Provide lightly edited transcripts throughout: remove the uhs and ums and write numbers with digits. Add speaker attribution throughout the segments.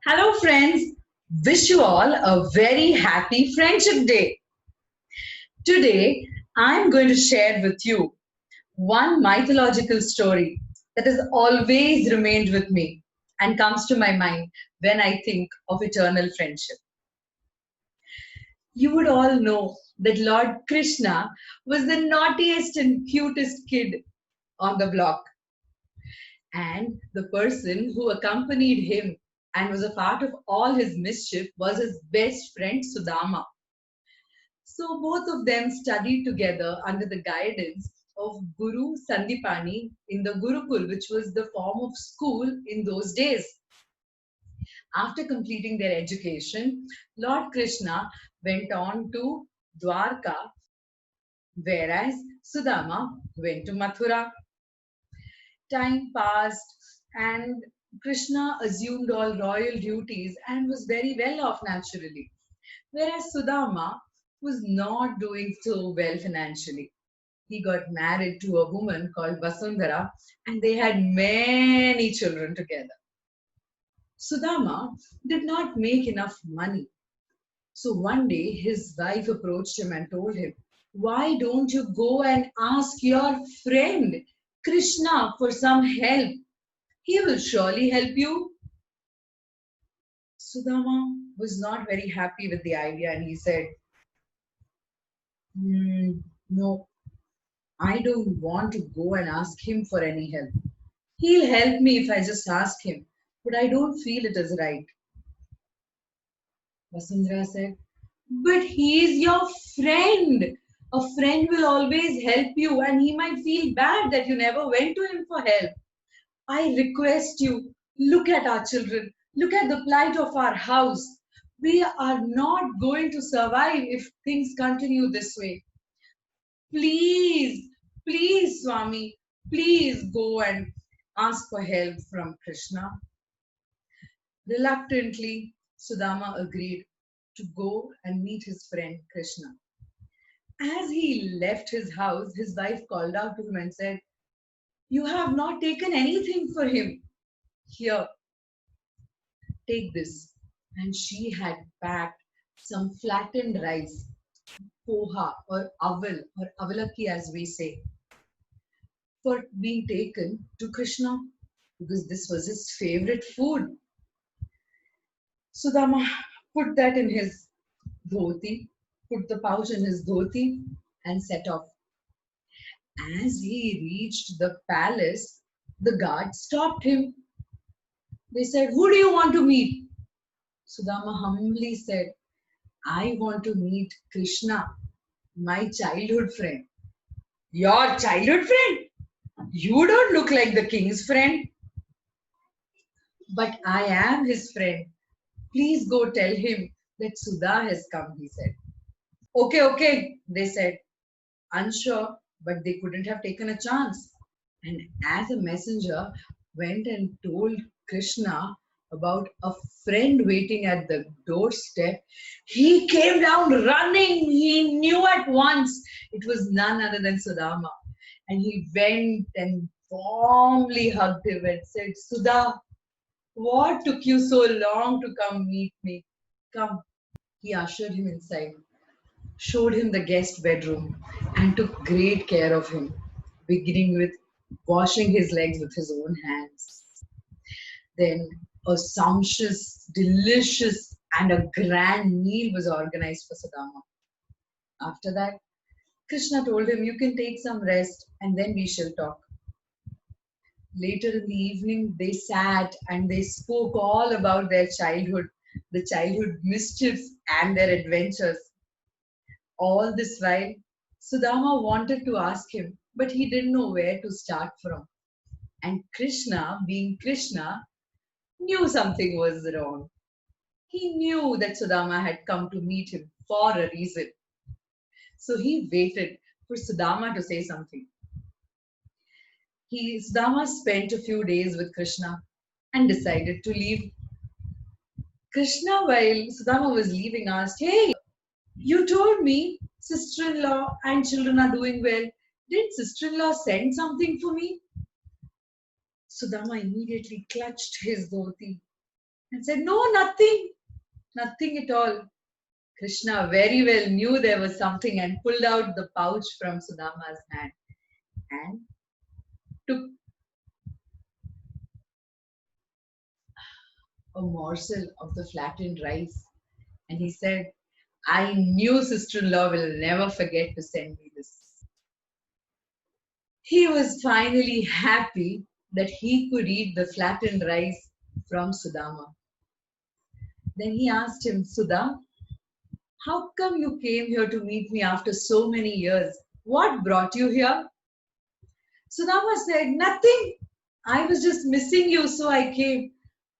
Speaker 1: Hello, friends. Wish you all a very happy Friendship Day. Today, I'm going to share with you one mythological story that has always remained with me and comes to my mind when I think of eternal friendship. You would all know that Lord Krishna was the naughtiest and cutest kid on the block. And the person who accompanied him and was a part of all his mischief was his best friend Sudama. So both of them studied together under the guidance of Guru Sandipani in the Gurukul, which was the form of school in those days. After completing their education, Lord Krishna went on to Dwarka, whereas Sudama went to Mathura. Time passed, and Krishna assumed all royal duties and was very well off naturally, whereas Sudama was not doing so well financially. He got married to a woman called Vasundhara, and they had many children together. Sudama did not make enough money. So one day his wife approached him and told him, "Why don't you go and ask your friend Krishna for some help? He will surely help you." Sudama was not very happy with the idea and he said, No, I don't want to go and ask him for any help. He'll help me if I just ask him, but I don't feel it is right. Vasundhara said, "But he is your friend. A friend will always help you, and he might feel bad that you never went to him for help. I request you, look at our children, look at the plight of our house. We are not going to survive if things continue this way. Please, please, Swami, please go and ask for help from Krishna." Reluctantly, Sudama agreed to go and meet his friend Krishna. As he left his house, his wife called out to him and said, "You have not taken anything for him. Here, take this." And she had packed some flattened rice, poha or aval or avalaki as we say, for being taken to Krishna because this was his favorite food. Sudama put that in his dhoti, put the pouch in his dhoti and set off. As he reached the palace, the guards stopped him. They said, "Who do you want to meet?" Sudama humbly said, "I want to meet Krishna, my childhood friend." "Your childhood friend? You don't look like the king's friend." "But I am his friend. Please go tell him that Sudha has come," he said. "Okay, okay," they said, unsure, but they couldn't have taken a chance. And as a messenger went and told Krishna about a friend waiting at the doorstep, he came down running. He knew at once it was none other than Sudama. And he went and warmly hugged him and said, "Sudha, what took you so long to come meet me? Come." He ushered him inside, showed him the guest bedroom, and took great care of him, beginning with washing his legs with his own hands. Then a sumptuous, delicious, and a grand meal was organized for Sudama. After that, Krishna told him, "You can take some rest and then we shall talk." Later in the evening, they sat and they spoke all about their childhood, the childhood mischiefs, and their adventures. All this while, Sudama wanted to ask him, but he didn't know where to start from. And Krishna, being Krishna, knew something was wrong. He knew that Sudama had come to meet him for a reason. So he waited for Sudama to say something. Sudama spent a few days with Krishna and decided to leave. Krishna, while Sudama was leaving, asked, "Hey, you told me sister-in-law and children are doing well. Did sister-in-law send something for me?" Sudama immediately clutched his dhoti and said, no, nothing, nothing at all. Krishna very well knew there was something and pulled out the pouch from Sudama's hand and took a morsel of the flattened rice. And he said, I knew sister-in-law will never forget to send me this. He was finally happy that he could eat the flattened rice from Sudama. Then he asked him, Sudha, how come you came here to meet me after so many years? What brought you here? Sudama said, nothing. I was just missing you, so I came.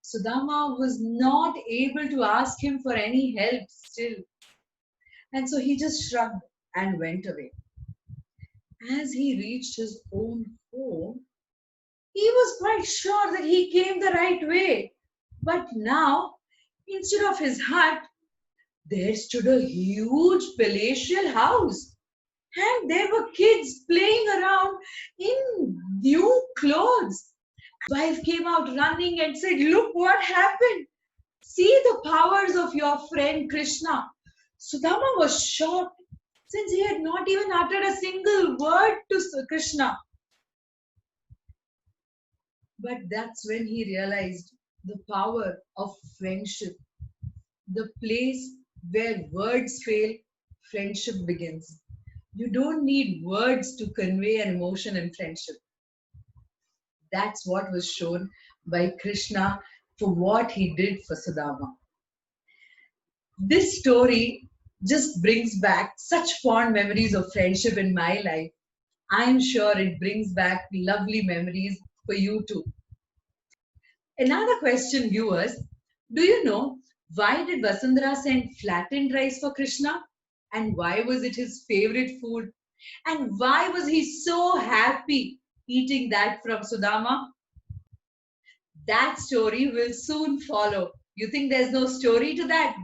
Speaker 1: Sudama was not able to ask him for any help still. And so he just shrugged and went away. As he reached his own home, he was quite sure that he came the right way. But now, instead of his hut, there stood a huge palatial house. And there were kids playing around in new clothes. His wife came out running and said, look what happened. See the powers of your friend Krishna. Sudama was shocked since he had not even uttered a single word to Krishna. But that's when he realized the power of friendship. The place where words fail, friendship begins. You don't need words to convey an emotion in friendship. That's what was shown by Krishna for what he did for Sudama. This story just brings back such fond memories of friendship in my life. I'm sure it brings back lovely memories for you too. Another question, viewers. Do you know why did Vasundhara send flattened rice for Krishna? And why was it his favorite food? And why was he so happy eating that from Sudama? That story will soon follow. You think there's no story to that?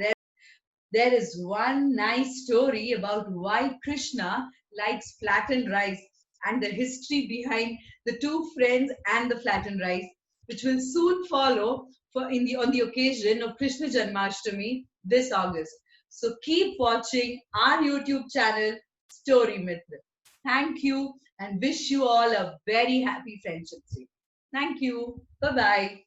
Speaker 1: There is one nice story about why Krishna likes flattened rice and the history behind the two friends and the flattened rice, which will soon follow on the occasion of Krishna Janmashtami this August. So keep watching our YouTube channel, Story-Mitr. Thank you and wish you all a very happy Friendship Day. Thank you. Bye-bye.